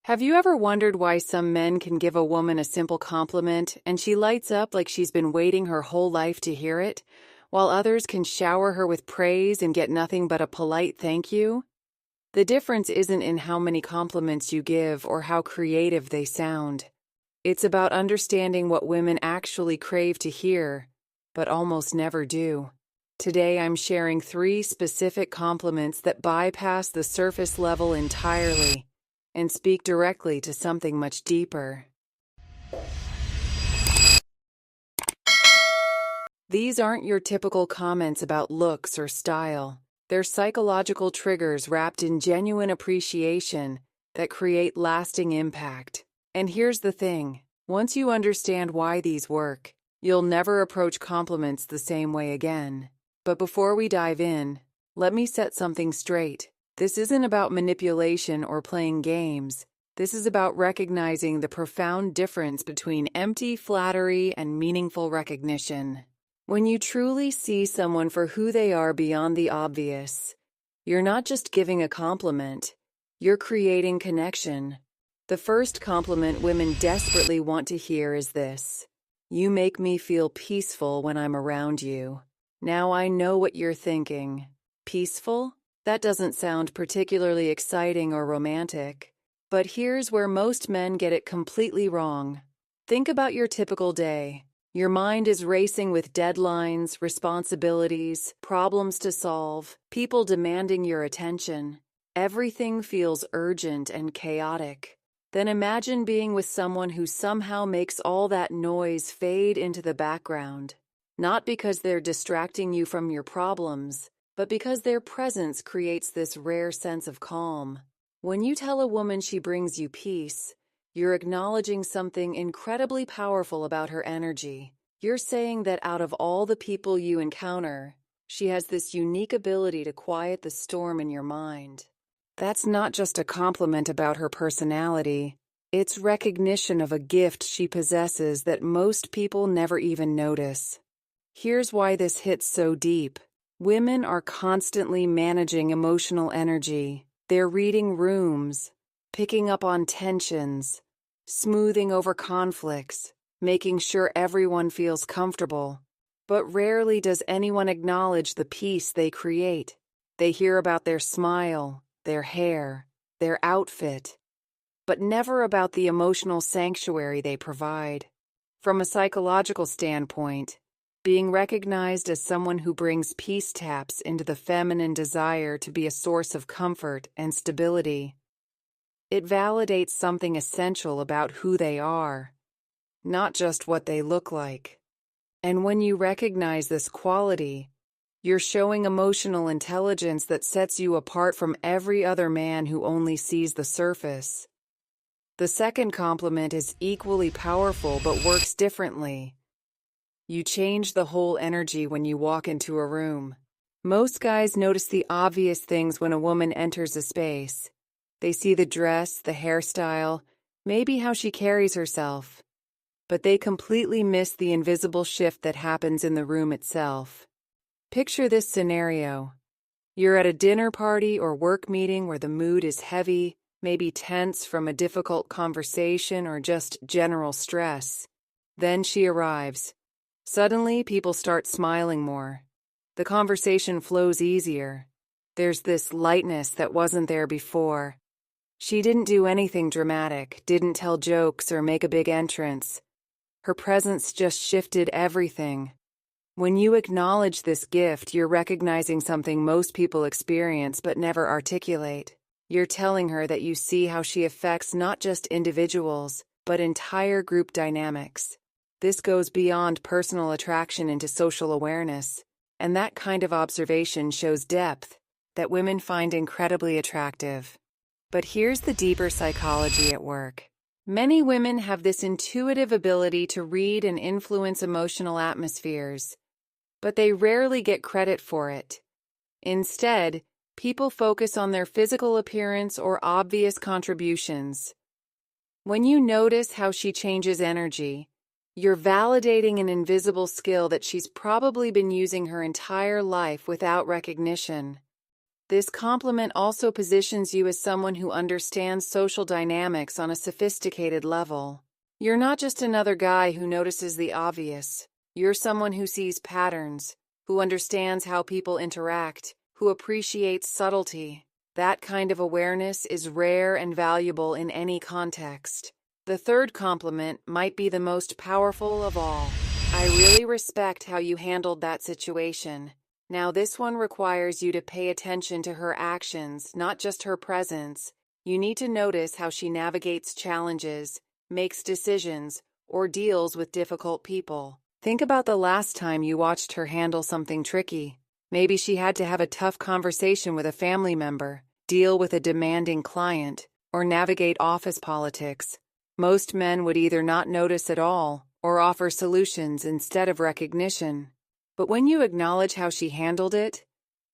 Have you ever wondered why some men can give a woman a simple compliment and she lights up like she's been waiting her whole life to hear it, while others can shower her with praise and get nothing but a polite thank you? The difference isn't in how many compliments you give or how creative they sound. It's about understanding what women actually crave to hear, but almost never do. Today I'm sharing 3 specific compliments that bypass the surface level entirely and speak directly to something much deeper. These aren't your typical comments about looks or style. They're psychological triggers wrapped in genuine appreciation that create lasting impact. And here's the thing, once you understand why these work, you'll never approach compliments the same way again. But before we dive in, let me set something straight. This isn't about manipulation or playing games. This is about recognizing the profound difference between empty flattery and meaningful recognition. When you truly see someone for who they are beyond the obvious, you're not just giving a compliment, you're creating connection. The first compliment women desperately want to hear is this: "You make me feel peaceful when I'm around you." Now I know what you're thinking. Peaceful? That doesn't sound particularly exciting or romantic. But here's where most men get it completely wrong. Think about your typical day. Your mind is racing with deadlines, responsibilities, problems to solve, people demanding your attention. Everything feels urgent and chaotic. Then imagine being with someone who somehow makes all that noise fade into the background. Not because they're distracting you from your problems, but because their presence creates this rare sense of calm. When you tell a woman she brings you peace, you're acknowledging something incredibly powerful about her energy. You're saying that out of all the people you encounter, she has this unique ability to quiet the storm in your mind. That's not just a compliment about her personality. It's recognition of a gift she possesses that most people never even notice. Here's why this hits so deep. Women are constantly managing emotional energy. They're reading rooms, picking up on tensions, smoothing over conflicts, making sure everyone feels comfortable. But rarely does anyone acknowledge the peace they create. They hear about their smile, their hair, their outfit, but never about the emotional sanctuary they provide. From a psychological standpoint, being recognized as someone who brings peace taps into the feminine desire to be a source of comfort and stability. It validates something essential about who they are, not just what they look like. And when you recognize this quality, you're showing emotional intelligence that sets you apart from every other man who only sees the surface. The second compliment is equally powerful but works differently. You change the whole energy when you walk into a room. Most guys notice the obvious things when a woman enters a space. They see the dress, the hairstyle, maybe how she carries herself. But they completely miss the invisible shift that happens in the room itself. Picture this scenario. You're at a dinner party or work meeting where the mood is heavy, maybe tense from a difficult conversation or just general stress. Then she arrives. Suddenly, people start smiling more. The conversation flows easier. There's this lightness that wasn't there before. She didn't do anything dramatic, didn't tell jokes or make a big entrance. Her presence just shifted everything. When you acknowledge this gift, you're recognizing something most people experience but never articulate. You're telling her that you see how she affects not just individuals, but entire group dynamics. This goes beyond personal attraction into social awareness, and that kind of observation shows depth that women find incredibly attractive. But here's the deeper psychology at work. Many women have this intuitive ability to read and influence emotional atmospheres, but they rarely get credit for it. Instead, people focus on their physical appearance or obvious contributions. When you notice how she changes energy, you're validating an invisible skill that she's probably been using her entire life without recognition. This compliment also positions you as someone who understands social dynamics on a sophisticated level. You're not just another guy who notices the obvious. You're someone who sees patterns, who understands how people interact, who appreciates subtlety. That kind of awareness is rare and valuable in any context. The third compliment might be the most powerful of all. I really respect how you handled that situation. Now, this one requires you to pay attention to her actions, not just her presence. You need to notice how she navigates challenges, makes decisions, or deals with difficult people. Think about the last time you watched her handle something tricky. Maybe she had to have a tough conversation with a family member, deal with a demanding client, or navigate office politics. Most men would either not notice at all or offer solutions instead of recognition. But when you acknowledge how she handled it,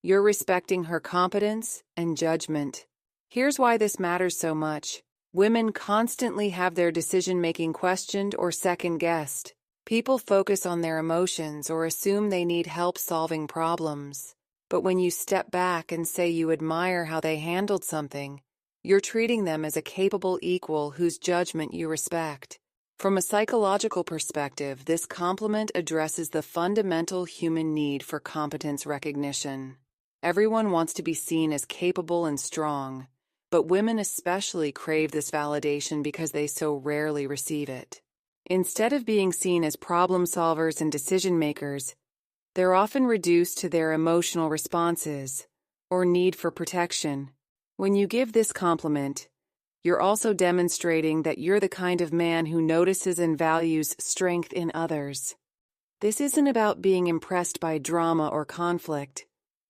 you're respecting her competence and judgment. Here's why this matters so much. Women constantly have their decision-making questioned or second-guessed. People focus on their emotions or assume they need help solving problems. But when you step back and say you admire how they handled something, you're treating them as a capable equal whose judgment you respect. From a psychological perspective, this compliment addresses the fundamental human need for competence recognition. Everyone wants to be seen as capable and strong, but women especially crave this validation because they so rarely receive it. Instead of being seen as problem solvers and decision makers, they're often reduced to their emotional responses or need for protection. When you give this compliment, you're also demonstrating that you're the kind of man who notices and values strength in others. This isn't about being impressed by drama or conflict.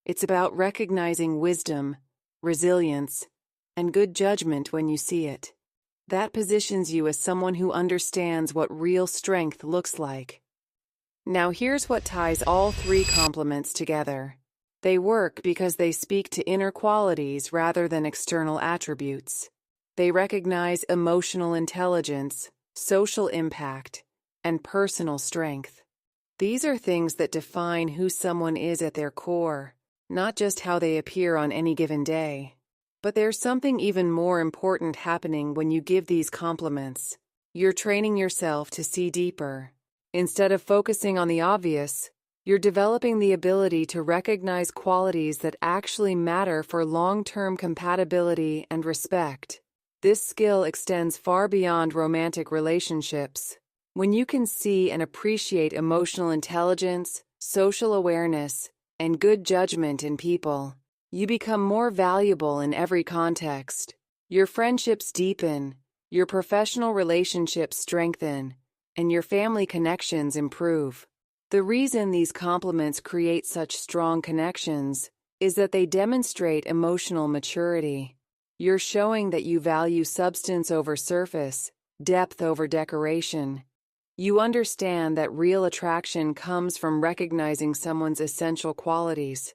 It's about recognizing wisdom, resilience, and good judgment when you see it. That positions you as someone who understands what real strength looks like. Now here's what ties all three compliments together. They work because they speak to inner qualities rather than external attributes. They recognize emotional intelligence, social impact, and personal strength. These are things that define who someone is at their core, not just how they appear on any given day. But there's something even more important happening when you give these compliments. You're training yourself to see deeper. Instead of focusing on the obvious, you're developing the ability to recognize qualities that actually matter for long-term compatibility and respect. This skill extends far beyond romantic relationships. When you can see and appreciate emotional intelligence, social awareness, and good judgment in people, you become more valuable in every context. Your friendships deepen, your professional relationships strengthen, and your family connections improve. The reason these compliments create such strong connections is that they demonstrate emotional maturity. You're showing that you value substance over surface, depth over decoration. You understand that real attraction comes from recognizing someone's essential qualities,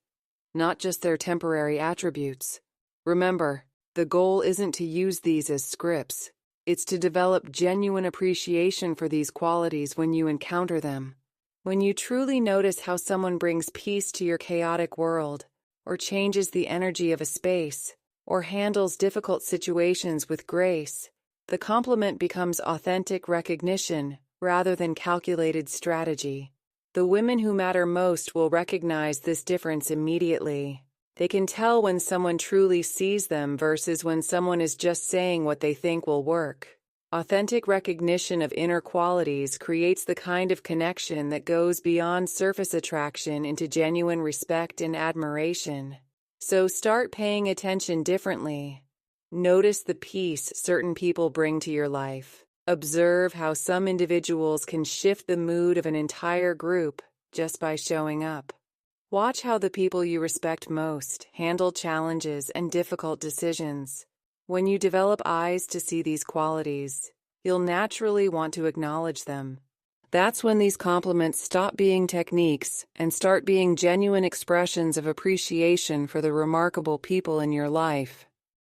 not just their temporary attributes. Remember, the goal isn't to use these as scripts. It's to develop genuine appreciation for these qualities when you encounter them. When you truly notice how someone brings peace to your chaotic world, or changes the energy of a space, or handles difficult situations with grace, the compliment becomes authentic recognition rather than calculated strategy. The women who matter most will recognize this difference immediately. They can tell when someone truly sees them versus when someone is just saying what they think will work. Authentic recognition of inner qualities creates the kind of connection that goes beyond surface attraction into genuine respect and admiration. So start paying attention differently. Notice the peace certain people bring to your life. Observe how some individuals can shift the mood of an entire group just by showing up. Watch how the people you respect most handle challenges and difficult decisions. When you develop eyes to see these qualities, you'll naturally want to acknowledge them. That's when these compliments stop being techniques and start being genuine expressions of appreciation for the remarkable people in your life.